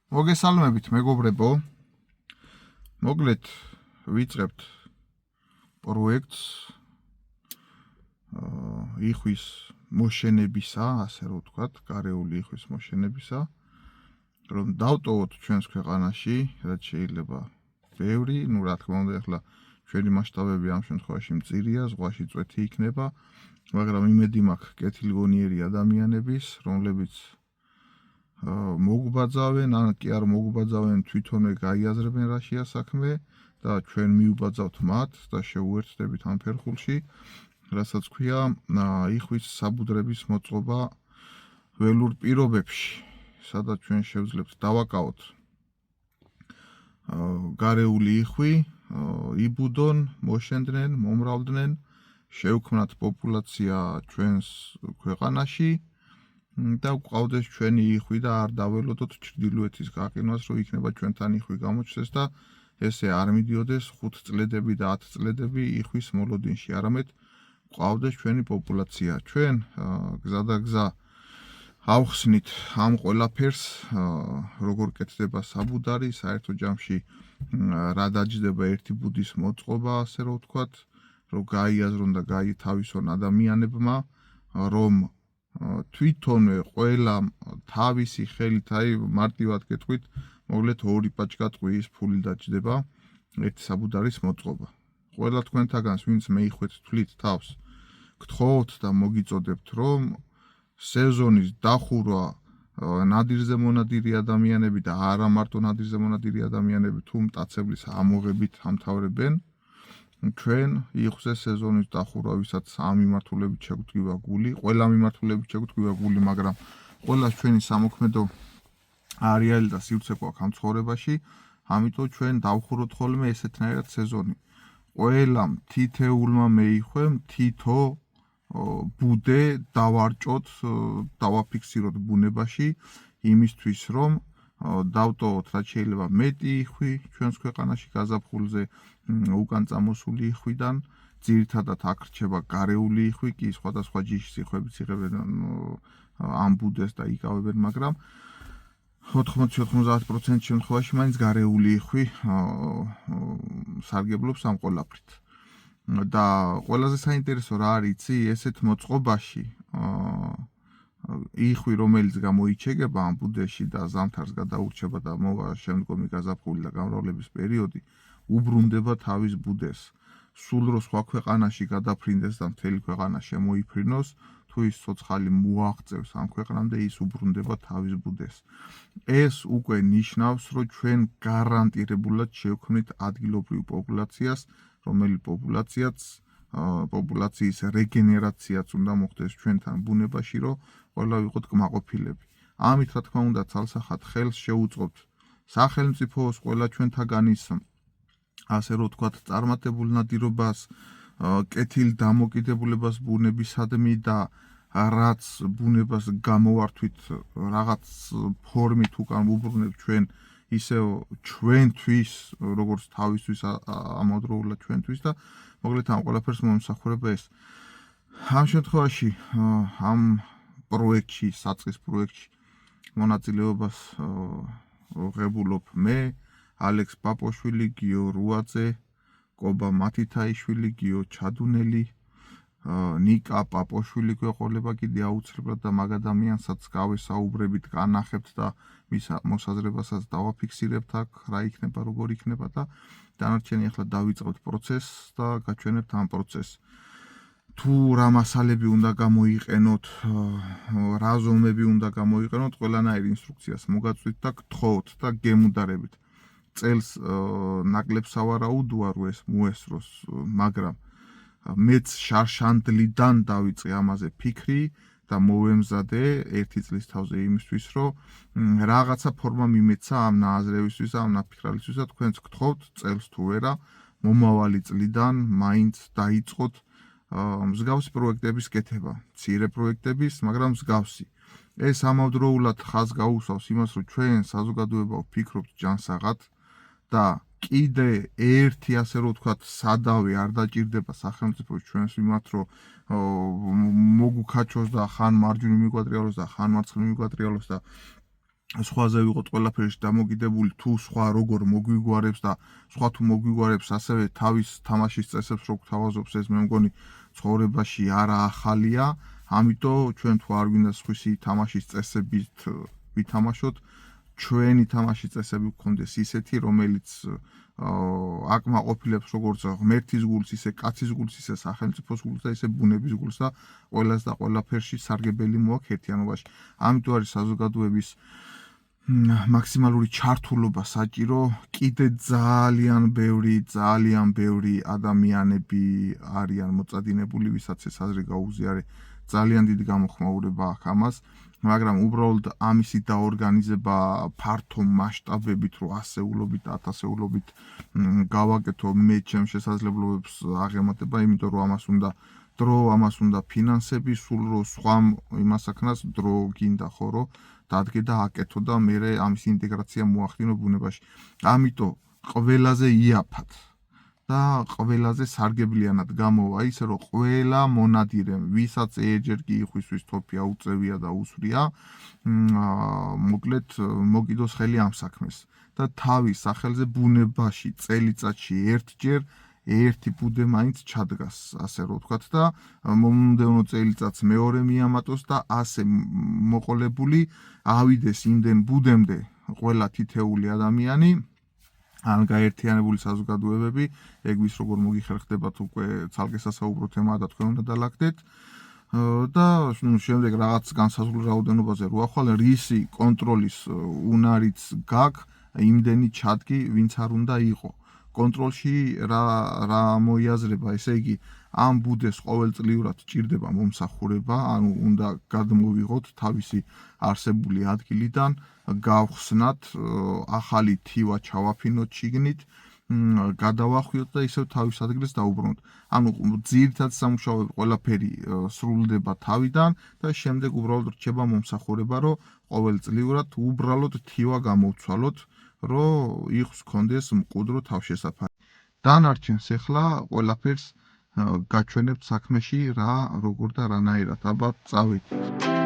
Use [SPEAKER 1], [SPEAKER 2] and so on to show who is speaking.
[SPEAKER 1] მოგესალმებით მეგობრებო. მოგლეთ ვიწყებთ პროექტს იხვის მოშენებისა, ასე რომ ვთქვათ, გარეული იხვის მოშენებისა, რომ დავტოვოთ ჩვენს ქვეყანაში, რაც შეიძლება ბევრი, რა თქმა უნდა, ახლა ჩვენი მასშტაბები ამ შემთხვევაში მწირია, ზღვაში წვეთი იქნება, მაგრამ იმედი მაქვს კეთილგონიერი ადამიანების, რომლებიც მოგუბაძავენ, ან კი არ მოგუბაძავენ, თვითონვე გაიაზრებენ რაშია საქმე და ჩვენ მიუბაძავთ მათ და შევუერთდებით ამ ფერხულში, რასაც ქვია იხვის საბუდრების მოწყობა ველურ პირობებში, სადაც ჩვენ შევძლებთ დავაკავოთ გარეული იხვი, იბუდონ, მოშენდნენ, მომრავლდნენ, შევქმნათ პოპულაცია ჩვენს ქვეყანაში და გვყავდეს ჩვენი იხვი და არ დაველოდოთ ჩრდილოეთის გაყინვას, რომ იქნება ჩვენთან იხვი გამოჩნდეს და ესე არ მიდიოდეს 5 წლედები და 10 წლედები იხვის მოლოდინში, არამედ გვყავდეს ჩვენი პოპულაცია. ჩვენ გზადაგზა ავხსნით ამ ყველაფერს, როგორ კეთდება საბუდარი, საერთო ჯამში რა დაჯდება ერთი ბუდის მოწყობა, ასე რომ ვთქვათ, რომ გაიაზრონ და გაითავისონ ადამიანებმა, რომ თვითონვე ყველა თავისი ხელით, აი მარტივად გეტყვით, მოგლეთ 2 პაჭკა ტყვიის ფული დაჯდება ერთი საბუდარის მოწყობა. ყველა თქვენთაგანს, ვინც მეიხვეთ თვლით თავს, გთხოვთ და მოგიწოდებთ, რომ სეზონის დახურვა ნადირზე მონადირი ადამიანები და არა მარტო ნადირზე მონადირი ადამიანები თუ მტაცებლის ამოღებით ამთავრებენ, ჩვენ იხვზე სეზონის დახურვა, ვისაც ამ მიმართულებით შეგვდგება გული, ყველა მიმართულებით შეგვდგება გული, მაგრამ ყველას ჩვენი სამოქმედო არეალი და სივრცე გვაქვს ამ ცხოვრებაში, ამიტომ ჩვენ დავხუროთ ხოლმე ესეთნაირად სეზონი. ყველამ თითეულმა მეიხვემ თითო ბუდე დავარჭოთ, დავაფიქსიროთ ბუნებაში, იმისთვის რომ დავტოვოთ რაც შეიძლება მეტი იხვი ჩვენს ქვეყანაში გაზაფხულზე უკან წამოსული იხვიდან, ძირითადად აქ რჩება გარეული იხვი, კი სხვადასხვა ჯიშის იხვებიც იღებენ ამ ბუდეს და იკავებენ, მაგრამ 80-90% შემთხვევაში მაინც გარეული იხვი სარგებლობს ამ ყველაფრით. და ყველაზე საინტერესო რა არის, იცი, ესეთ მოწყობაში იხვი, რომელიც გამოიჩეგება ამ ბუდეში და ზამთარს გადაურჩება და მოვა შემდგომი გაზაფხული და გამრავლების პერიოდი, უბრუნდება თავის ბუდეს. სულ რო სხვა ქვეყანაში გადაფრინდეს და მთელი ქვეყანა შემოიფრინოს, თუ ის ცოცხალი მოაღწევს ამ ქვეყნამდე, ის უბრუნდება თავის ბუდეს. ეს უკვე ნიშნავს, რომ ჩვენ გარანტირებულად შევქმნით ადგილობრივ პოპულაციას, რომელიც პოპულაციის რეგენერაციაც უნდა მოხდეს ჩვენთან ბუნებაში, რომ ყველა ვიყოთ კმაყოფილები. ამით რა თქმა უნდა ცალსახად ხელს შეუწყობთ სახელმწიფოს, ყველა ჩვენთაგანის, ასე რომ ვთქვათ, წარმატებულ ნადირობას, კეთილ დამოკიდებულებას ბუნებისადმი და რაც ბუნებას გამოვართვით რაღაც ფორმით უკან ვუბრუნებთ ჩვენ, ისევ ჩვენთვის, როგორც თავისთვის ამავდროულად ჩვენთვის და მოგლეთ ამ ყველაფერს მომსახურება ეს. ამ შემთხვევაში ამ პროექტში, საწყის პროექტში მონაწილეობას ღებულობ მე, ალექს პაპოშვილი, გიო რუაძე, კობა მათითაიშვილი, გიო ჩადუნელი, ნიკა პაპოშვილი გვეყოლება კიდე აუცილებლად და მაგ ადამიანსაც გავესაუბრებით, განახებთ და მის მოსაზრებასაც დავაფიქსირებთ აქ, რა იქნება, როგორ იქნება და დანარჩენი ახლა დავიწყებთ პროცესს და გაჩვენებთ ამ პროცესს. თუ რა მასალები უნდა გამოიყენოთ, რა ზომები უნდა გამოიყენოთ, ყველანაირ ინსტრუქციას მოგაწვით და გთხოვთ და გემუდარებით. წელს ნაკლებს სავარაუდოა, რომ ეს მოესროს, მაგრამ მეც შარშანდლიდან დავიწყე ამაზე ფიქრი და მოვემზადე 1 წლის თავზე იმისთვის, რომ რაღაცა ფორმა მიმეცა ამ ნააზრევისთვის, ამ ნაფიქრალისთვის და თქვენც გთხოვთ წელს თუ ვერა, მომავალი წლიდან მაინც დაიწყოთ მსგავსი პროექტების კეთება, მცირე პროექტების, მაგრამ მსგავსი. ეს ამავდროულად ხაზს გაუსვავს იმას, რომ ჩვენ საზოგადოება ვფიქრობთ ჯანსაღად და კიდე ერთი, ასე რომ ვთქვათ, სადავი არ დაჭირდება სახელმწიფოს ჩვენს მიმართ, რომ მოგუქაჩოს და ხან მარჯვნივ მიგვატრიალოს და ხან მარცხნივ მიგვატრიალოს და სხვაზე ვიყოთ ყველაფერში დამოკიდებული, თუ სხვა როგორ მოგვიგوارებს და სხვა თუ მოგვიგوارებს, ასევე თავის თამაშის წესებს რო გვთავაზობს, ეს მე მგონი ცხოვრებაში არა ახალია. ამიტომ ჩვენ თუ არ გვინდა სხვისი თამაშის წესებით ვითამაშოთ, ჩვენი თამაშის წესები გქონდეს ისეთი, რომელიც აკმაყოფილებს როგორც ღმერთის გულს, ისე კაცის გულს, ისე სახელმწიფოს გულს და ისე ბუნების გულს და ყველას და ყველაფერში სარგებელი მოაქვს ერთიანობაში. ამიტომ არის საზოგადოების მაქსიმალური ჩართულობა საჭირო. კიდე ძალიან ბევრი ადამიანები არიან მოწადინებული, ვისაც ეს აზრი გაუზიარე. ძალიან დიდი გამოხმაურება აქვს ამას, მაგრამ უბრალოდ ამისი დაორგანიზება ფართო მასშტაბებით, რო ასეულობით, ათასეულობით გავაკეთო, მე ჩემს შესაძლებლობებს აღემატება, იმიტომ რომ ამას უნდა ფინანსები, სულ რო სხვა იმას აქნას დრო გინდა ხო, რომ დადგე და აკეთო და მერე ამის ინტეგრაცია მოახდინო ბუნებაში. ამიტომ ყველაზე იაფად და ყველაზე სარგებლიანად გამოვა ის, რომ ყველა მონადირე, ვისაც ეჯერ კი იხვისთვის თოფი აუწევია და უსვრია, მოკლედ მოგიდოს ხელი ამ საქმეს და თავის სახელზე ბუნებაში წელიწადში ერთჯერ ერთი ბუდე მაინც ჩადგას, ასე რომ ვთქვათ და მომდევნო წელიწადს მეორე მიამატოს და ასე მოყოლებული ავიდეს იმდენ ბუდემდე ყველა თითეული ადამიანი, ან გაერთიანებული საზოგადოებები, ეგ ვის როგორ მოგიხერხდებათ უკვე ცალკე სასაუბრო თემაა და თქვენ უნდა დალაგდეთ და შემდეგ რაღაც განსაზღვრულ რაოდენობაზე რო ახვალენ, რისი კონტროლის უნარიც გაქვს, იმდენი ჩადგი, ვინც არ უნდა იყო. კონტროლში რა მოიაზრება, ესე იგი, ამ ბუდეს ყოველწლიურად ჭირდება მომსახურება, ანუ უნდა გადმოვიღოთ თავისი არსებული ადგილიდან, გავხსნათ, ახალი თივა ჩავაფინოთ შიგნით, გადავახვიოთ და ისევ თავის ადგილს დაუბრუნოთ. ანუ ძირითად სამუშაოები ყველაფერი სრულდება თავიდან და შემდეგ უბრალოდ რჩება მომსახურება, რომ ყოველწლიურად უბრალოდ თივა გამოვცვალოთ, რომ იხს კონდეს მყუდრო თავშესაფარი. დანარჩენს ახლა ყველაფერს გაჩვენებთ საქმეში რა, როგორ და რანაირად. აბა წავედით.